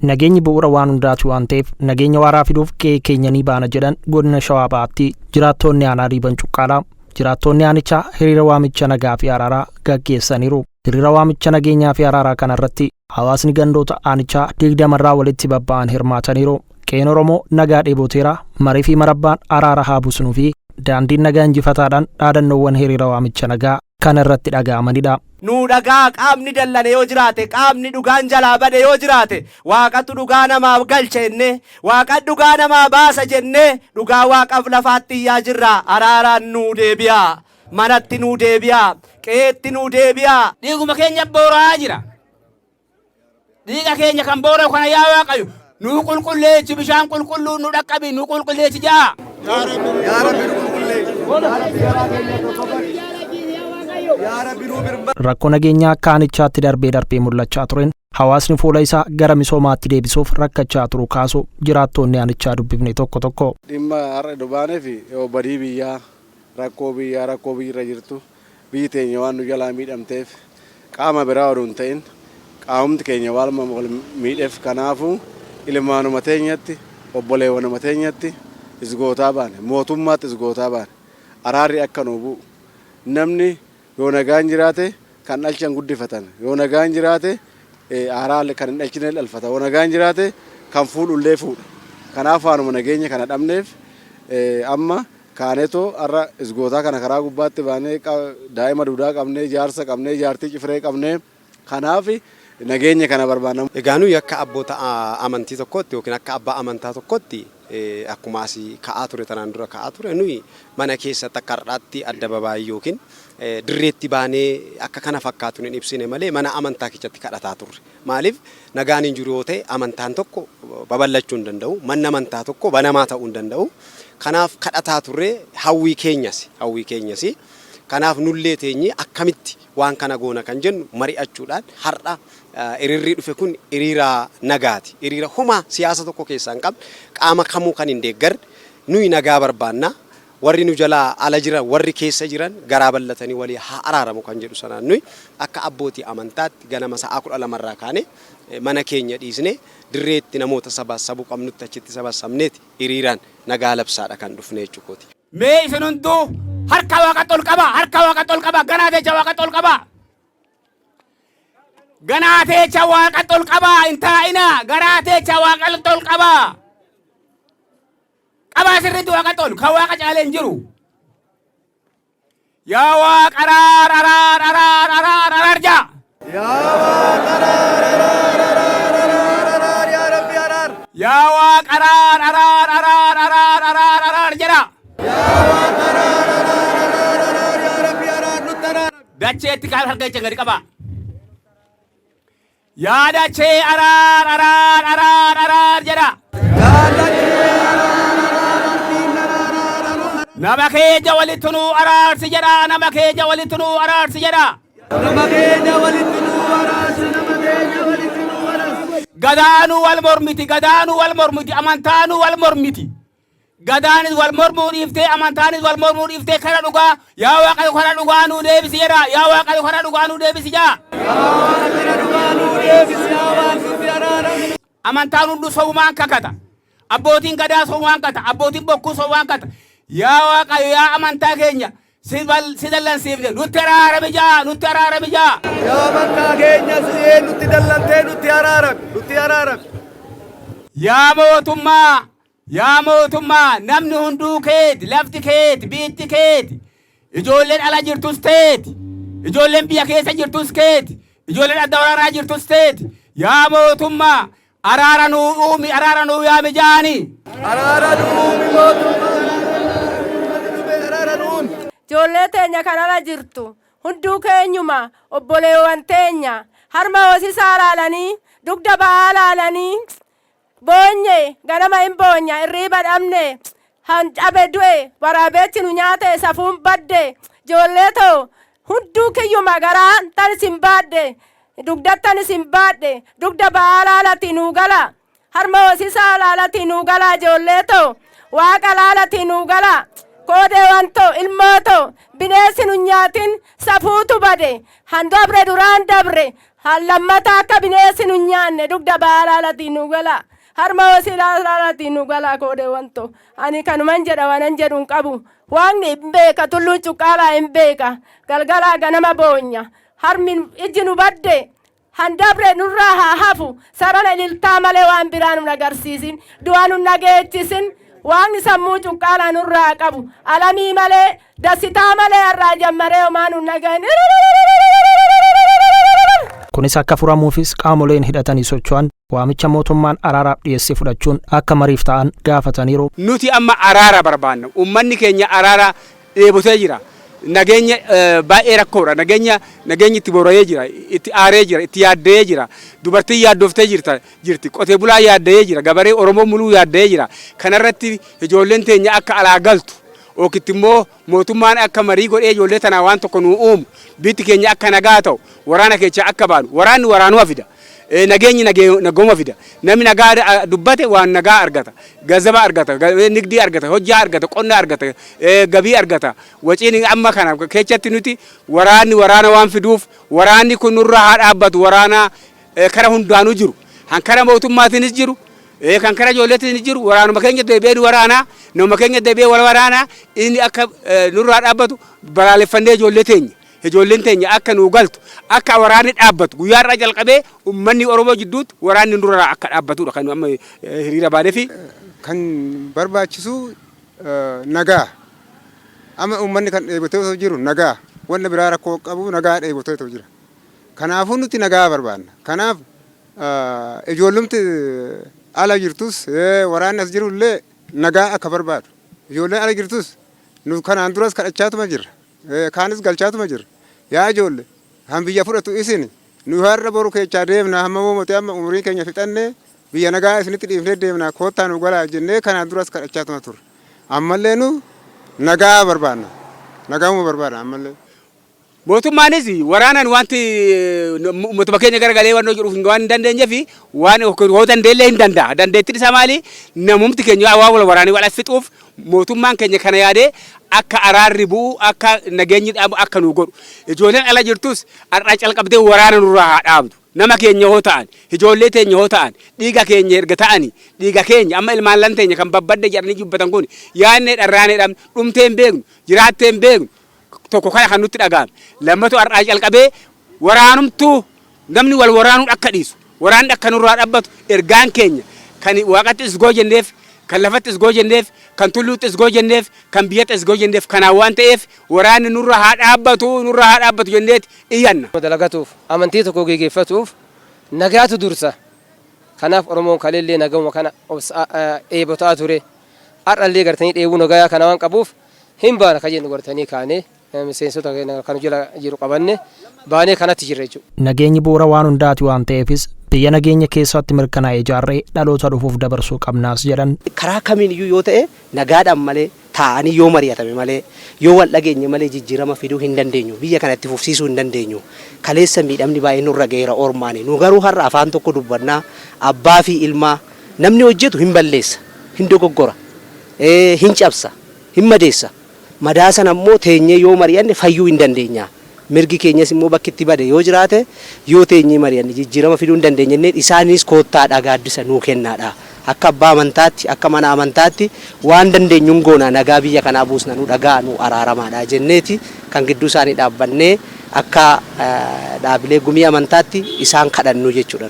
Nageenyi bu'uura waan hundaati waan ta'eef nageenya waaraa fiduuf keenya ni baana jedhan godina Shawaa Bahaatti jiraattonni aanaa Riiban Cuqqaalaa jiraattonni aanichaa hiriira waamicha nagaa fi araaraa gaggeessaniiru. Hiriira waamicha nageenyaa fi araaraa kanarratti hawaasni gandoota aanichaa 20 walitti babba'an hirmaataniiru. Qe'een Oromoo nagaa dheeboteera marii fi marabbaan araara haa buusnuu fi daandiin nagaa injifataadhaan dhaadannoowwan hiriira waamicha nagaa kana irratti dhaga'amanidha. Nu dhagaa qaamni dallane yoo jiraate qaamni dhugaan jalaa bade yoo jiraate waaqatu dhugaa namaaf galche jenne waaqa dhugaa namaa baasa jenne dhugaa waaqaaf lafaatti iyyaa jirra araaraan nuu deebi'aa manatti nuu deebi'aa qe'eetti nuu deebi'aa. Dhiiguma keenya booraa jira dhiiga keenya kan boora'u kana yaa waaqayyo nu qulqulleessi bishaan qulqulluu nu dhaqqabi nu qulqulleessi jaa yaa rabbi nu qulqulleessi. Rakkoo nageenyaa akka aanichaatti darbee mul'achaa tureen hawaasni fuula isaa gara misoomaatti deebisuuf rakkachaa turu kaasu jiraattonni aanichaa dubbifne tokko. Dhimma har'a dubaanee fi badii biyyaa rakkoo biyyarra jirtu biyyi teenya waan nu jalaa miidhamteef qaama biraa oduu hin ta'in qaamumti keenya waan miidheef kanaafuu ilmaanuma teenyatti obboleewwanuma teenyatti isgootaa baane mootummaatti isgootaa baane araarri akka nu bu'u namni yoo nagaan jiraate kan dhalchan guddifatan yoo nagaan jiraate aaraalle kan hin dhalchine dhalfata yoo nagaan jiraate kan fuudhullee fuudha. Kanaaf waanuma nageenya kana dhabneef amma kaaneetoo har'a isgootaa kana karaa gubbaatti baanee daa'ima duudaa qabnee jaarsa qabnee jaartii cifree qabnee kanaaf nageenya kana barbaanna. Egaa nuyi akka abboota amantii tokkotti yookiin akka abbaa amantaa tokkotti akkuma asii ka'aa ture tanaan dura ka'aa ture nuyi mana keessatti akka har'aatti adda babaayii yookiin dirreetti baanee akka kana fakkaatu hin ibsine malee mana amantaa keessatti kadhataa turre. Maaliif nagaan hin jiru yoo ta'e amantaan tokko babal'achuu hin danda'u manni amantaa tokko banamaa ta'uu hin danda'u. Kanaaf kadhataa turre hawwii keenyas kanaaf nullee teenye akkamitti waan kana goona kan jennu mari'achuudhaan har'a hiriirri dhufe kun hiriira nagaati. Hiriira huma siyaasa tokko keessaa hin qabne qaama kamuu kan hin deeggarre nuyi nagaa barbaanna. Warri nu jalaa ala jiran warri keessa jiran garaa bal'atanii walii haa araaramu kan jedhu sanaan nuyi akka abbootii amantaatti ganama sa'a 12 kaane mana keenya dhiisne dirreetti namoota sabasabuu qabnutti achitti sabasabneeti hiriiraan nagaa labsaadha kan dhufne jechuukooti. Mee isin hunduu harka waaqa tol qaba ganaateecha waaqa tol qaba ganaateecha waaqa tol qaba hin taa'ina ganaateecha waaqa tol qaba. Qabaa sirriitti waaqa tolu kan waaqa caalee hin jiru. Yaa waaqa araar jaa. Yaa waaqa araar yaa rabbi araar. Yaa waaqa araar jedha. Yaa waaqa araar yaa rabbi araar nutti araar. Dacheetti kaan harka jecha gadi qaba. Yaa dachee araar jedha. Yaa dachee araar. Nama keenya walitti nu araarsi jedha nama keenya walitti nu araarsi jedha. Nama keenya walitti nu araarsi nama keenya walitti nu araarsi. Gadaanu wal mormiti amantaanu wal mormiti. Gadaanis wal mormuu dhiiftee amantaanis wal mormuu dhiiftee kana dhugaa yaa waaqa kana dhugaa nu deebisi jedha yaa waaqa kana dhugaa nu deebisi jedha. Yaa waaqa kana dhugaa nu deebisi yaa waaqni araarami. Amantaan hunduu sobumaan kakata. Abbootiin gadaa sobumaan kata abbootiin bokkuu sobumaan kata. Yaa waaqayyo yaa amantaa keenya si dallansiifne nutti araarami jaa. Yaa amantaa keenya si nutti dallantee nutti araarami. Yaa mootummaa namni hunduu keeti lafti keeti biitti keeti ijoolleen ala jirtus teeti ijoolleen biyya keessa jirtus keeti ijoolleen adda waraaraa jirtus teeti yaa mootummaa araara nuu uumi araara nuu yaami jaani. Araara nuu uumi mootummaa. Ijoollee teenya kanarra jirtu hunduu keenyuma obboleewwan teenya harma hoosisaa laalanii dugda ba'aa laalanii boonye ganama hin boonya irriiba dhabne hancabe du'e waraabeetti nu nyaate safuun badde ijoollee ta'u hunduu kiyyuma garaa tan isin baadde dugdattan isin baadhe dugda ba'aa laalati nuu gala harma hoosisaa laalati nuu gala ijoollee too waaqa laalati nuu gala koodee wanto ilmoo too bineensi nu nyaatin safuutu bade han dabre duraan dabre han lammata akka bineensi nu nyaanne dugda ba'aa laalati nuu gala harma hoosisaa laalati nuu gala koodee wanto ani kanuman jedha wanan jedhuun qabu waaqni hin beeka tulluun cuqqaalaa hin beeka galgalaa ganama boonya harmin ijji nu badde handabre nurraa haa hafu sarana ililtaa malee waan biraa nu agarsiisin du'a nu nageechisin waaqni sammuu cuqqaalaa nurraa qabu alamii malee dasitaa malee irraa jammaree homaa nu nagahin. Kunis akka furamuufis qaamoleen hidhatanii socho'an waamicha mootummaan araaraaf dhiyeessee fudhachuun akka mariif ta'an gaafataniiru. Nuti amma araara barbaanna. Uummanni keenya araara dheebotee jira. Nageenya baay'ee rakkoodha. Nageenya itti boora'ee jira, itti aaree jira, itti yaaddee jira. Dubartiin yaaddooftee jirti. Qotee bulaa yaaddee jira. Gabaree Oromoo muluu yaaddee jira. Kanarratti ijoolleen teenya akka alaa galtu. Okitti immoo mootummaan akka marii godhee ijoollee tanaa waan tokko nuu uumu. Biyyi keenya akka nagaa ta'u, waraana keessa akka baanu. Waraanni waraanuma fida. Nageenyi nagooma fida. Namni nagaa dubbate waan nagaa argata. Gazaba argata, nigdii argata, hojjaa argata, qonna argata, gabii argata. Waciin amma kana keessatti nuti waraana waan fiduuf waraanni kun nurraa haa dhaabbatu. Waraana kara hundaanuu jiru. Hankara mootummaatiinis jiru. Kan kara ijoolleetiinis jiru. Waraanuma keenya deebi'ee waraanaa. Nama keenya deebi'ee wal waraanaa. Inni akka nurraa dhaabbatu balaaleffannee ijoollee teenya. Ijoolleen teenya akka nuu galtu akka waraanni dhaabbatu guyyaarraa jalqabee uummanni Oromoo jidduutti waraanni nurraa akka dhaabbatudha kan amma hiriira baanee fi kan barbaachisu nagaa amma uummanni kan dheebotee jiru nagaa wanna biraa rakkoo qabu nagaa dheebotee jira. Kanaafuu nuti nagaa barbaanna. Kanaaf ijoollumti ala jirtus waraanni as jirullee nagaa akka barbaadu. Ijoolleen ala jirtus nu kanaan duras kadhachaatuma jirra. Kaanis galchaatuma jirra. Yaa ijoollee han biyya fudhatu isin nu har'a boru keechaa deemna hamma mootii amma umurii keenya fixannee biyya nagaa isinitti dhiifnee deemna koottaa nu galaa jennee kanaan duras kadhachaatuma turre. Ammallee nu nagaa barbaanna. Nagaamuma barbaanna ammallee. Mootummaanis waraanaan wanti mootummaa keenya garagalee waan jiruuf waan hin dandeenye fi waan hoo dandeellee hin danda'a. Dandeettiin isaa maali? Namumti keenya waa wal waraanii wal fixuuf mootummaan keenya kana yaadee akka araarri bu'u akka nageenyi dhaabu akka nu godhu. Ijoolleen ala jirtus har'a calqabdee waraana nurraa haa dhaabdu. Nama keenya hoo ta'an, ijoollee teenya hoo ta'an, dhiiga keenya erga ta'ani, dhiiga keenya amma ilmaan lan teenya kan babbadde jedhanii jubbatan kun yaadnee dharraanee dhumtee hin beeknu, jiraattee hin beeknu. Tokko kaya kan nutti dhaga'ame lammatu har'aa calqabee waraanumtuu namni wal waraanuu akka dhiisu waraanni akka nurraa dhaabbatu ergaan keenya kan waaqatti isgoo jenneef kan lafatti isgoo jenneef kan tulluutti isgoo jenneef kan biyyatti isgoo jenneef kanaan waan ta'eef waraanni nurraa haa dhaabbatu jenneeti iyyanna. Dalagatuuf amantii tokko gaggeeffatuuf nagaatu dursa. Kanaaf Oromoon kaleellee nagahuma kana eebotaa ture har'allee gartanii dheebuu nagaa kana waan qabuuf hin baana kan jennu gartanii kaanee. Miseensota kan jala jiru qabanne baanee kanatti jirra jechuudha. Nageenyi bu'uura waan hundaati waan ta'eefis biyya nageenya keessatti mirkanaa'ee ijaarree dhaloota dhufuuf dabarsuu qabnaas jedhan. Karaa kamiiniyyuu yoo ta'e nagaadhaan malee taa'anii yoo mari'atame malee yoo wal dhageenye malee jijjiirama fiduu hin dandeenyu biyya kanatti fufsiisuu hin dandeenyu. Kaleessa miidhamni baay'ee nurra ga'eera ormaani nu garuu har'a afaan tokko dubbannaa abbaa fi ilmaa namni hojjetu hin balleessa hin dogoggora hin cabsa hin madeessa. Madaasan ammoo teenyee yoo mari'anne fayyuu hin dandeenya. Mirgi keenyas immoo bakki itti bade yoo jiraate yoo teenyee mari'anne jijjiirama fiduu hin dandeenye isaanis koottaadha gaaddisa nuu kennaadha. Akka abbaa amantaatti akka mana amantaatti waan dandeenyuun goona nagaa biyya kanaa buusna nu dhagaa nu araaramaadha jenneeti kan gidduu isaanii dhaabbannee akka dhaabilee gumii amantaatti isaan kadhannu jechuudha.